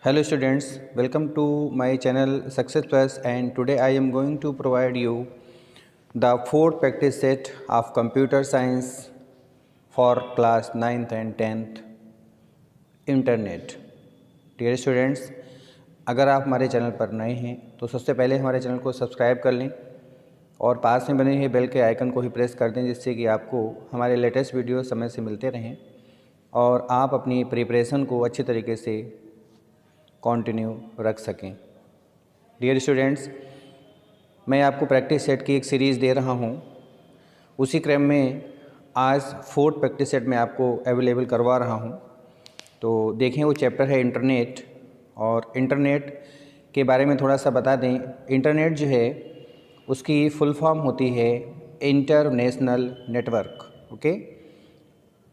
Hello students, welcome to my channel Success Plus, and today I am going to provide you the fourth practice set of computer science for class 9th and 10th internet. Dear students, अगर आप हमारे channel पर नए हैं तो सबसे पहले हमारे चैनल को सब्सक्राइब कर लें और पास में बने हुए बेल के आइकन को ही प्रेस कर दें, जिससे कि आपको हमारे लेटेस्ट वीडियो समय से मिलते रहें और आप अपनी प्रिपरेशन को अच्छे तरीके से कंटिन्यू रख सकें। डियर स्टूडेंट्स, मैं आपको प्रैक्टिस सेट की एक सीरीज़ दे रहा हूं। उसी क्रम में आज फोर्थ प्रैक्टिस सेट मैं आपको अवेलेबल करवा रहा हूं। तो देखें, वो चैप्टर है इंटरनेट, और इंटरनेट के बारे में थोड़ा सा बता दें। इंटरनेट जो है उसकी फुल फॉर्म होती है इंटरनेशनल नेटवर्क। ओके,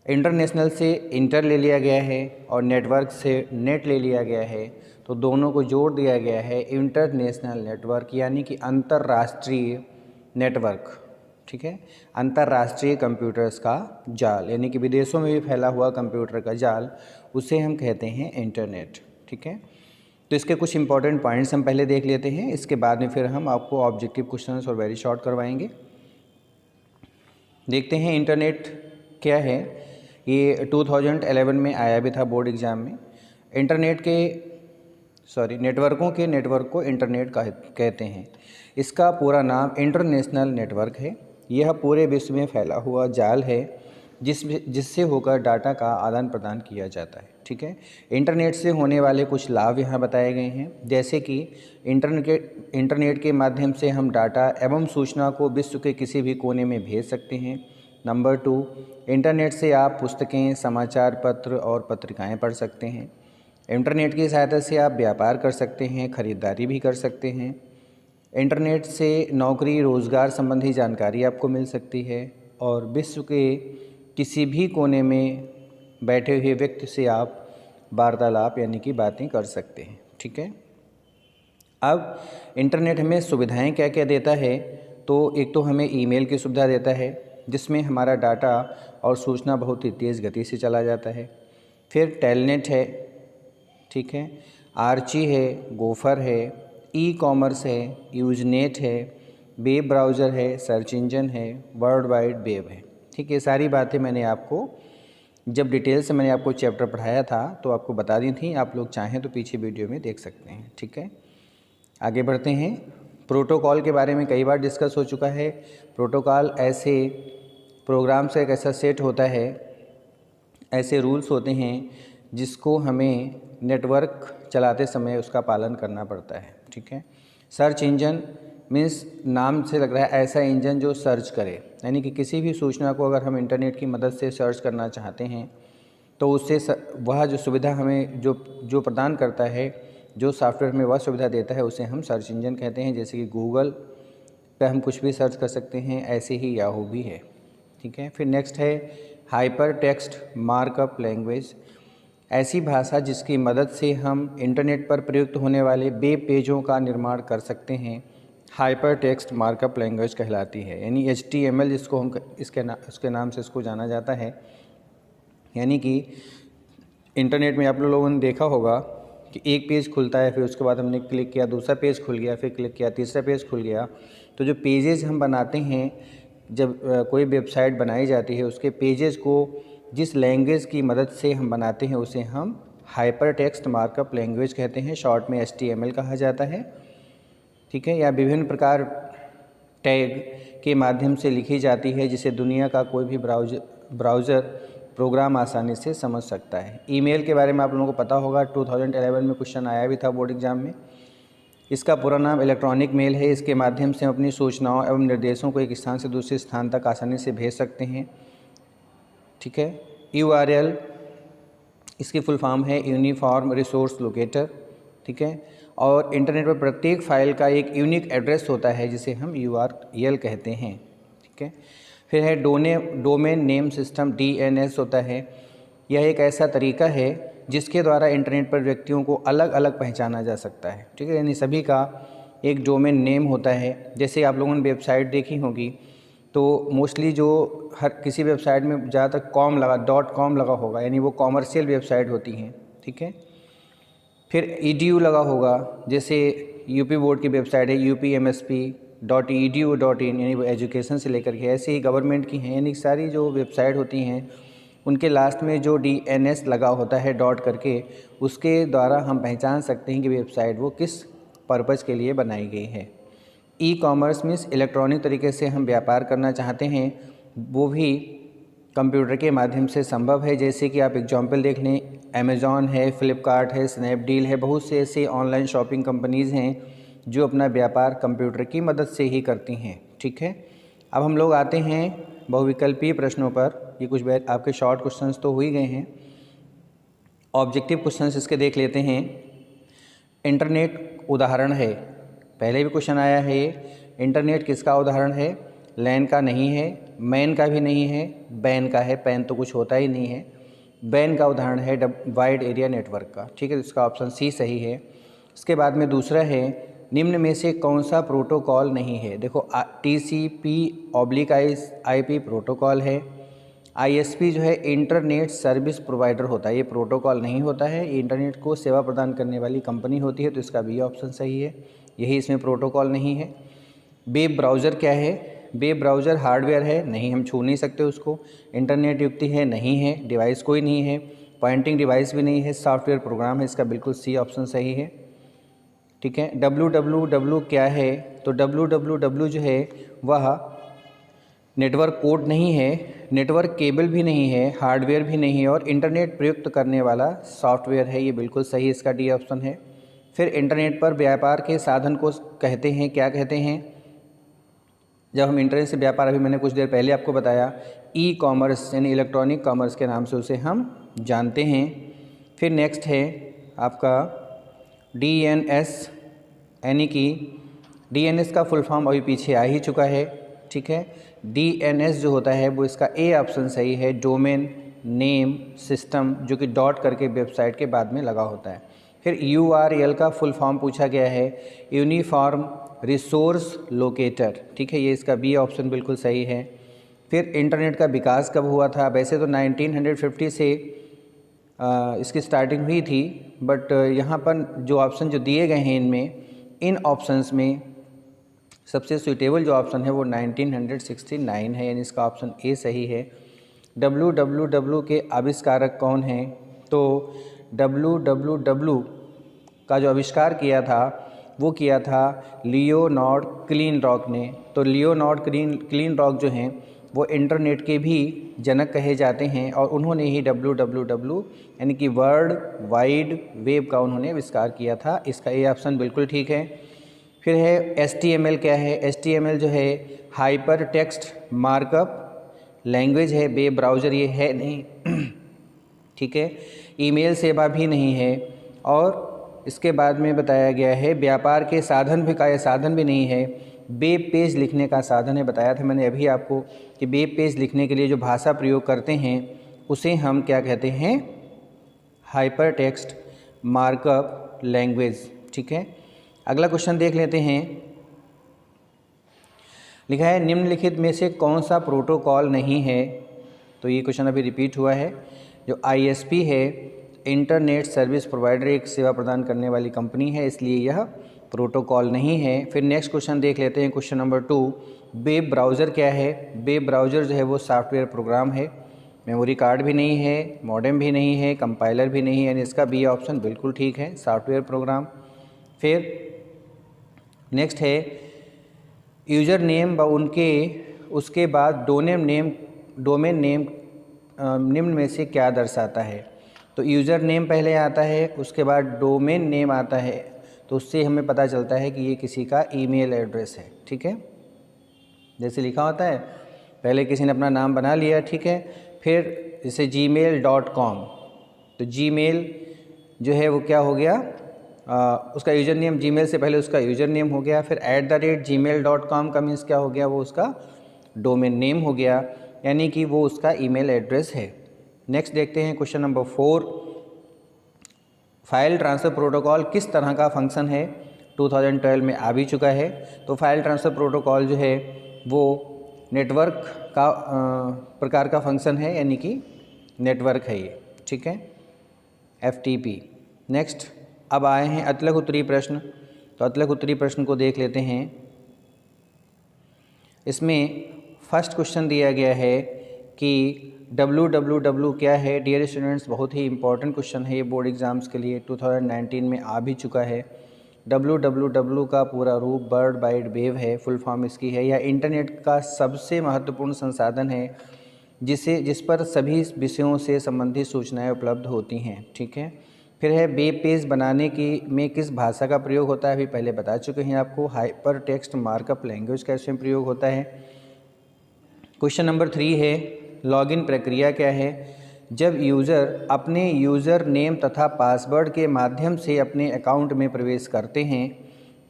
इंटरनेशनल से इंटर ले लिया गया है और नेटवर्क से नेट ले लिया गया है, तो दोनों को जोड़ दिया गया है इंटरनेशनल नेटवर्क, यानी कि अंतर्राष्ट्रीय नेटवर्क। ठीक है, अंतर्राष्ट्रीय कंप्यूटर्स का जाल, यानी कि विदेशों में भी फैला हुआ कंप्यूटर का जाल, उसे हम कहते हैं इंटरनेट। ठीक है, तो इसके कुछ इंपॉर्टेंट पॉइंट्स हम पहले देख लेते हैं, इसके बाद में फिर हम आपको ऑब्जेक्टिव क्वेश्चंस और वेरी शॉर्ट करवाएंगे। देखते हैं इंटरनेट क्या है। ये 2011 में आया भी था बोर्ड एग्ज़ाम में। नेटवर्कों के नेटवर्क को इंटरनेट कहते हैं। इसका पूरा नाम इंटरनेशनल नेटवर्क है। यह पूरे विश्व में फैला हुआ जाल है जिससे होकर डाटा का आदान प्रदान किया जाता है। ठीक है, इंटरनेट से होने वाले कुछ लाभ यहाँ बताए गए हैं, जैसे कि इंटरनेट के माध्यम से हम डाटा एवं सूचना को विश्व के किसी भी कोने में भेज सकते हैं। नंबर 2, इंटरनेट से आप पुस्तकें, समाचार पत्र और पत्रिकाएं पढ़ सकते हैं। इंटरनेट की सहायता से आप व्यापार कर सकते हैं, खरीदारी भी कर सकते हैं। इंटरनेट से नौकरी रोज़गार संबंधी जानकारी आपको मिल सकती है और विश्व के किसी भी कोने में बैठे हुए व्यक्ति से आप वार्तालाप यानी कि बातें कर सकते हैं। ठीक है, अब इंटरनेट हमें सुविधाएं क्या क्या देता है, तो एक तो हमें ईमेल की सुविधा देता है, जिसमें हमारा डाटा और सूचना बहुत ही तेज़ गति से चला जाता है। फिर टेलनेट है, ठीक है, आर्ची है, गोफर है, ई कॉमर्स है, यूजनेट है, वेब ब्राउज़र है, सर्च इंजन है, वर्ल्ड वाइड वेब है। ठीक है, ये सारी बातें मैंने आपको जब डिटेल से मैंने आपको चैप्टर पढ़ाया था तो आपको बता दी थी। आप लोग चाहें तो पीछे वीडियो में देख सकते हैं। ठीक है, आगे बढ़ते हैं। प्रोटोकॉल के बारे में कई बार डिस्कस हो चुका है। प्रोटोकॉल ऐसे प्रोग्राम्स का एक ऐसा सेट होता है, ऐसे रूल्स होते हैं जिसको हमें नेटवर्क चलाते समय उसका पालन करना पड़ता है। ठीक है, सर्च इंजन मीन्स नाम से लग रहा है ऐसा इंजन जो सर्च करे, यानी कि किसी भी सूचना को अगर हम इंटरनेट की मदद से सर्च करना चाहते हैं तो उससे वह जो सुविधा हमें जो प्रदान करता है, जो सॉफ्टवेयर में वह सुविधा देता है, उसे हम सर्च इंजन कहते हैं। जैसे कि गूगल पे हम कुछ भी सर्च कर सकते हैं, ऐसे ही याहू भी है। ठीक है, फिर नेक्स्ट है हाइपर टेक्स्ट मार्कअप लैंग्वेज, ऐसी भाषा जिसकी मदद से हम इंटरनेट पर प्रयुक्त होने वाले वेब पेजों का निर्माण कर सकते हैं, हाइपर टेक्स्ट मार्कअप लैंग्वेज कहलाती है। यानी HTML जिसको हम उसके नाम से इसको जाना जाता है। यानी कि इंटरनेट में आप लोगों ने देखा होगा कि एक पेज खुलता है, फिर उसके बाद हमने क्लिक किया, दूसरा पेज खुल गया, फिर क्लिक किया, तीसरा पेज खुल गया। तो जो पेजेस हम बनाते हैं, जब कोई वेबसाइट बनाई जाती है, उसके पेजेस को जिस लैंग्वेज की मदद से हम बनाते हैं उसे हम हाइपर टेक्स्ट मार्कअप लैंग्वेज कहते हैं, शॉर्ट में HTML कहा जाता है। ठीक है, या विभिन्न प्रकार टैग के माध्यम से लिखी जाती है, जिसे दुनिया का कोई भी ब्राउज़र प्रोग्राम आसानी से समझ सकता है। ईमेल के बारे में आप लोगों को पता होगा, 2011 में क्वेश्चन आया भी था बोर्ड एग्जाम में। इसका पूरा नाम इलेक्ट्रॉनिक मेल है। इसके माध्यम से हम अपनी सूचनाओं एवं निर्देशों को एक स्थान से दूसरे स्थान तक आसानी से भेज सकते हैं। ठीक है, URL इसकी फुल फॉर्म है यूनिफॉर्म रिसोर्स लोकेटर। ठीक है, और इंटरनेट पर प्रत्येक फाइल का एक यूनिक एड्रेस होता है जिसे हम URL कहते हैं। ठीक है, फिर है डोमेन नेम सिस्टम, DNS होता है। यह एक ऐसा तरीका है जिसके द्वारा इंटरनेट पर व्यक्तियों को अलग अलग पहचाना जा सकता है। ठीक है, यानी सभी का एक डोमेन नेम होता है। जैसे आप लोगों ने वेबसाइट देखी होगी तो मोस्टली जो हर किसी वेबसाइट में ज़्यादातर .com लगा होगा, यानी वो कॉमर्शियल वेबसाइट होती हैं। ठीक है, फिर edu लगा होगा, जैसे यूपी बोर्ड की वेबसाइट है upmsp.edu.in, यानी वो एजुकेशन से लेकर के, ऐसे ही गवर्नमेंट की हैं, यानी सारी जो वेबसाइट होती हैं उनके लास्ट में जो DNS लगा होता है डॉट करके, उसके द्वारा हम पहचान सकते हैं कि वेबसाइट वो किस पर्पज़ के लिए बनाई गई है। ई कॉमर्स मीन्स इलेक्ट्रॉनिक तरीके से हम व्यापार करना चाहते हैं, वो भी कंप्यूटर के माध्यम से संभव है। जैसे कि आप एग्जांपल देख लें, अमेज़ॉन है, फ्लिपकार्ट है, स्नैपडील है, बहुत से ऐसे ऑनलाइन शॉपिंग कंपनीज़ हैं जो अपना व्यापार कंप्यूटर की मदद से ही करती हैं। ठीक है, अब हम लोग आते हैं बहुविकल्पीय प्रश्नों पर। ये कुछ आपके शॉर्ट क्वेश्चंस तो हो ही गए हैं, ऑब्जेक्टिव क्वेश्चंस इसके देख लेते हैं। इंटरनेट उदाहरण है, पहले भी क्वेश्चन आया है। इंटरनेट किसका उदाहरण है? लैन का नहीं है, मैन का भी नहीं है, बैन का है। पैन तो कुछ होता ही नहीं है। बैन का उदाहरण है वाइड एरिया नेटवर्क का। ठीक है, तो इसका ऑप्शन सी सही है। इसके बाद में दूसरा है, निम्न में से कौन सा प्रोटोकॉल नहीं है? देखो, TCP/IP प्रोटोकॉल है। ISP जो है इंटरनेट सर्विस प्रोवाइडर होता है, ये प्रोटोकॉल नहीं होता है, ये इंटरनेट को सेवा प्रदान करने वाली कंपनी होती है, तो इसका बी ऑप्शन सही है, यही इसमें प्रोटोकॉल नहीं है। वेब ब्राउज़र क्या है? वेब ब्राउज़र हार्डवेयर है, नहीं, हम छू नहीं सकते उसको। इंटरनेट युक्ति है, नहीं है। डिवाइस कोई नहीं है, पॉइंटिंग डिवाइस भी नहीं है, सॉफ्टवेयर प्रोग्राम है, इसका बिल्कुल सी ऑप्शन सही है। ठीक है, www क्या है? तो www जो है वह नेटवर्क कोड नहीं है, नेटवर्क केबल भी नहीं है, हार्डवेयर भी नहीं है, और इंटरनेट प्रयुक्त करने वाला सॉफ्टवेयर है, ये बिल्कुल सही, इसका डी ऑप्शन है। फिर इंटरनेट पर व्यापार के साधन को कहते हैं, क्या कहते हैं? जब हम इंटरनेट से व्यापार, अभी मैंने कुछ देर पहले आपको बताया, ई कॉमर्स यानी इलेक्ट्रॉनिक कॉमर्स के नाम से उसे हम जानते हैं। फिर नेक्स्ट है आपका DNS, यानी कि DNS का फुल फॉर्म अभी पीछे आ ही चुका है। ठीक है, DNS जो होता है वो इसका ए ऑप्शन सही है, डोमेन नेम सिस्टम, जो कि डॉट करके वेबसाइट के बाद में लगा होता है। फिर URL का फुल फॉर्म पूछा गया है, यूनिफॉर्म रिसोर्स लोकेटर। ठीक है, ये इसका बी ऑप्शन बिल्कुल सही है। फिर इंटरनेट का विकास कब हुआ था? वैसे तो 1950 से इसकी स्टार्टिंग हुई थी, बट यहाँ पर जो ऑप्शन जो दिए गए हैं इनमें, इन ऑप्शंस में सबसे सूटेबल जो ऑप्शन है वो 1969 है, यानी इसका ऑप्शन ए सही है। www के आविष्कारक कौन हैं? तो www का जो आविष्कार किया था वो किया था लियोनार्ड क्लीनरॉक ने। तो लियोनार्ड क्लीनरॉक जो हैं वो इंटरनेट के भी जनक कहे जाते हैं, और उन्होंने ही www यानी कि वर्ल्ड वाइड वेब का उन्होंने आविष्कार किया था, इसका ए ऑप्शन बिल्कुल ठीक है। फिर है HTML क्या है? HTML जो है हाइपर टेक्स्ट मार्कअप लैंग्वेज है, वेब ब्राउज़र ये है नहीं। ठीक है, ईमेल सेवा भी नहीं है, और इसके बाद में बताया गया है व्यापार के साधन भी, का यह साधन भी नहीं है, वेब पेज लिखने का साधन है। बताया था मैंने अभी आपको कि वेब पेज लिखने के लिए जो भाषा प्रयोग करते हैं उसे हम क्या कहते हैं? Hyper text markup language. ठीक है, अगला क्वेश्चन देख लेते हैं। लिखा है निम्नलिखित में से कौन सा प्रोटोकॉल नहीं है? तो ये क्वेश्चन अभी रिपीट हुआ है। जो ISP है, इंटरनेट सर्विस प्रोवाइडर, एक सेवा प्रदान करने वाली कंपनी है, इसलिए यह प्रोटोकॉल नहीं है। फिर नेक्स्ट क्वेश्चन देख लेते हैं, क्वेश्चन नंबर 2, वेब ब्राउज़र क्या है? वेब ब्राउज़र जो है वो सॉफ्टवेयर प्रोग्राम है, मेमोरी कार्ड भी नहीं है, मॉडेम भी नहीं है, कंपाइलर भी नहीं है, यानी इसका बी ऑप्शन बिल्कुल ठीक है, सॉफ्टवेयर प्रोग्राम। फिर नेक्स्ट है यूज़र नेम व उसके बाद डोमेन नेम निम्न में से क्या दर्शाता है? तो यूज़र नेम पहले आता है, उसके बाद डोमेन नेम आता है, तो उससे हमें पता चलता है कि ये किसी का ईमेल एड्रेस है। ठीक है, जैसे लिखा होता है, पहले किसी ने अपना नाम बना लिया, ठीक है, फिर जैसे gmail.com, तो जीमेल जो है वो क्या हो गया, उसका यूज़र नेम, जीमेल से पहले उसका यूज़र नेम हो गया, फिर @gmail.com का मीन्स क्या हो गया, वो उसका डोमेन नेम हो गया, यानी कि वो उसका ईमेल एड्रेस है। नेक्स्ट देखते हैं question number 4, file transfer protocol किस तरह का फंक्शन है? 2012 में आ भी चुका है। तो फाइल ट्रांसफ़र प्रोटोकॉल जो है वो नेटवर्क का प्रकार का फंक्शन है, यानी कि नेटवर्क है ये। ठीक है, FTP। नेक्स्ट अब आए हैं अतलक उत्तरी प्रश्न। तो अतलक उत्तरी प्रश्न को देख लेते हैं। इसमें फर्स्ट क्वेश्चन दिया गया है कि www क्या है। डियर स्टूडेंट्स, बहुत ही इंपॉर्टेंट क्वेश्चन है ये बोर्ड एग्ज़ाम्स के लिए, 2019 में आ भी चुका है। www का पूरा रूप वर्ल्ड वाइड वेब है, फुल फॉर्म इसकी है। यह इंटरनेट का सबसे महत्वपूर्ण संसाधन है जिस पर सभी विषयों से संबंधित सूचनाएं उपलब्ध होती हैं। ठीक है। फिर है वेब पेज बनाने की में किस भाषा का प्रयोग होता है, अभी पहले बता चुके हैं आपको। हाइपर टेक्स्ट मार्कअप लैंग्वेज का इसमें प्रयोग होता है। क्वेश्चन नंबर 3 है लॉगिन प्रक्रिया क्या है। जब यूज़र अपने यूज़र नेम तथा पासवर्ड के माध्यम से अपने अकाउंट में प्रवेश करते हैं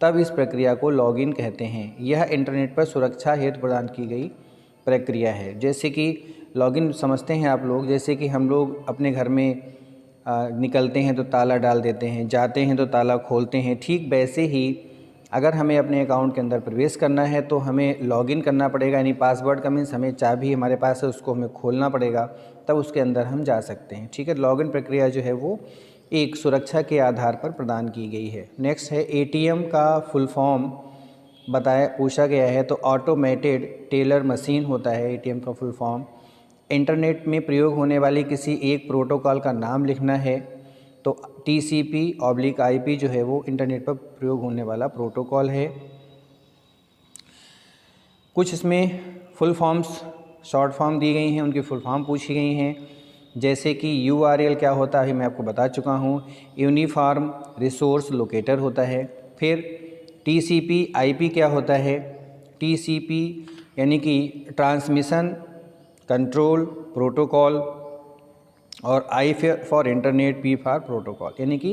तब इस प्रक्रिया को लॉगिन कहते हैं। यह इंटरनेट पर सुरक्षा हेतु प्रदान की गई प्रक्रिया है। जैसे कि लॉगिन समझते हैं आप लोग, जैसे कि हम लोग अपने घर में निकलते हैं तो ताला डाल देते हैं, जाते हैं तो ताला खोलते हैं, ठीक वैसे ही अगर हमें अपने अकाउंट के अंदर प्रवेश करना है तो हमें लॉगिन करना पड़ेगा। यानी पासवर्ड का मीन्स हमें चाबी हमारे पास है, उसको हमें खोलना पड़ेगा, तब उसके अंदर हम जा सकते हैं। ठीक है। लॉगिन प्रक्रिया जो है वो एक सुरक्षा के आधार पर प्रदान की गई है। नेक्स्ट है एटीएम का फुल फॉर्म पूछा गया है। तो ऑटोमेटेड टेलर मशीन होता है एटीएम का फुल फॉर्म। इंटरनेट में प्रयोग होने वाली किसी एक प्रोटोकॉल का नाम लिखना है। तो TCP/IP जो है वो इंटरनेट पर प्रयोग होने वाला प्रोटोकॉल है। कुछ इसमें फुल फॉर्म्स शॉर्ट फॉर्म दी गई हैं, उनकी फुल फॉर्म पूछी गई हैं। जैसे कि URL क्या होता है मैं आपको बता चुका हूँ। यूनिफॉर्म रिसोर्स लोकेटर होता है। फिर TCP/IP क्या होता है। TCP यानी कि ट्रांसमिशन कंट्रोल प्रोटोकॉल, और I for internet, P for protocol, यानी कि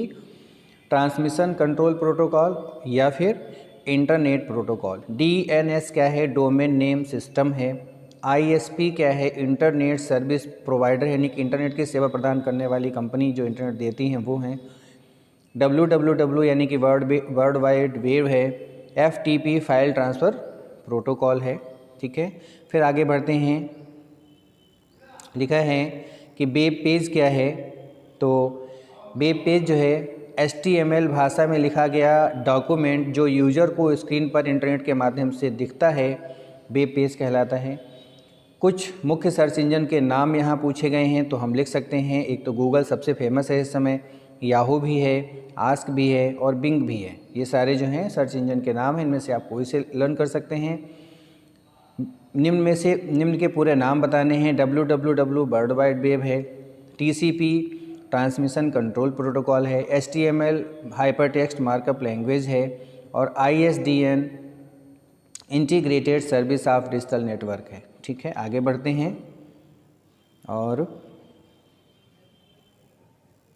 ट्रांसमिशन कंट्रोल प्रोटोकॉल या फिर इंटरनेट प्रोटोकॉल। DNS क्या है, डोमेन नेम सिस्टम है। ISP क्या है, इंटरनेट सर्विस प्रोवाइडर, यानी कि इंटरनेट की सेवा प्रदान करने वाली कंपनी जो इंटरनेट देती हैं वो हैं। www यानी कि वर्ल्ड वाइड वेब है। FTP फाइल ट्रांसफ़र प्रोटोकॉल है। ठीक है। फिर आगे बढ़ते हैं। लिखा है कि वेब पेज क्या है। तो वेब पेज जो है HTML भाषा में लिखा गया डॉक्यूमेंट जो यूज़र को स्क्रीन पर इंटरनेट के माध्यम से दिखता है, वेब पेज कहलाता है। कुछ मुख्य सर्च इंजन के नाम यहाँ पूछे गए हैं, तो हम लिख सकते हैं। एक तो गूगल सबसे फेमस है इस समय, याहू भी है, आस्क भी है और बिंग भी है। ये सारे जो हैं सर्च इंजन के नाम हैं, इनमें से आप कोई से लर्न कर सकते हैं। निम्न के पूरे नाम बताने हैं। www वर्ल्ड वाइड वेब है। TCP ट्रांसमिशन कंट्रोल प्रोटोकॉल है। HTML hyper text markup language है। और ISDN integrated service of digital network है। ठीक है। आगे बढ़ते हैं। और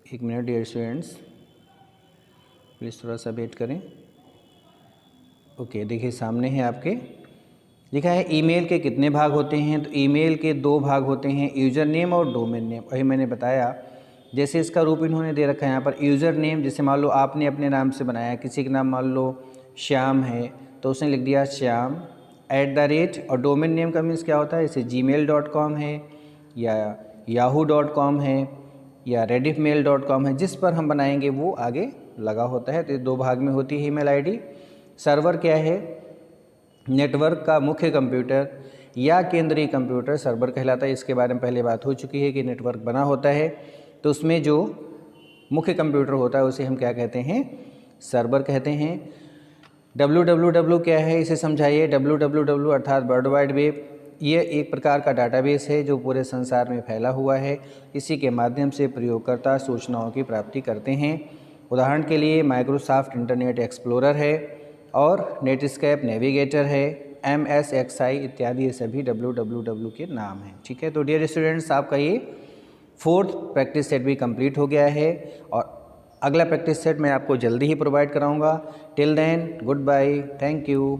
एक मिनट डियर स्टूडेंट्स, प्लीज़ थोड़ा सा वेट करें। ओके, देखिए सामने है आपके लिखा है ईमेल के कितने भाग होते हैं। तो ईमेल के 2 भाग होते हैं, यूज़र नेम और डोमेन नेम। वही मैंने बताया। जैसे इसका रूप इन्होंने दे रखा है यहाँ पर, यूज़र नेम जैसे मान लो आपने अपने नाम से बनाया, किसी का नाम मान लो श्याम है तो उसने लिख दिया श्याम @ और डोमेन नेम का मीन्स क्या होता है, जैसे gmail.com है या yahoo.com है या rediffmail.com है, जिस पर हम बनाएंगे वो आगे लगा होता है। तो ये 2 भाग में होती है ईमेल आईडी। सर्वर क्या है, नेटवर्क का मुख्य कंप्यूटर या केंद्रीय कंप्यूटर सर्वर कहलाता है। इसके बारे में पहले बात हो चुकी है कि नेटवर्क बना होता है तो उसमें जो मुख्य कंप्यूटर होता है उसे हम क्या कहते हैं, सर्वर कहते हैं। www क्या है, इसे समझाइए। www अर्थात वर्ल्ड वाइड वेब, ये एक प्रकार का डाटाबेस है जो पूरे संसार में फैला हुआ है। इसी के माध्यम से प्रयोगकर्ता सूचनाओं की प्राप्ति करते हैं। उदाहरण के लिए माइक्रोसॉफ्ट इंटरनेट एक्सप्लोरर है और नेटस्केप नेविगेटर है, MSXI इत्यादि, ये सभी www के नाम हैं। ठीक है। तो डियर स्टूडेंट्स, आपका ये 4th प्रैक्टिस सेट भी कंप्लीट हो गया है और अगला प्रैक्टिस सेट मैं आपको जल्दी ही प्रोवाइड कराऊंगा। Till then good bye, thank you.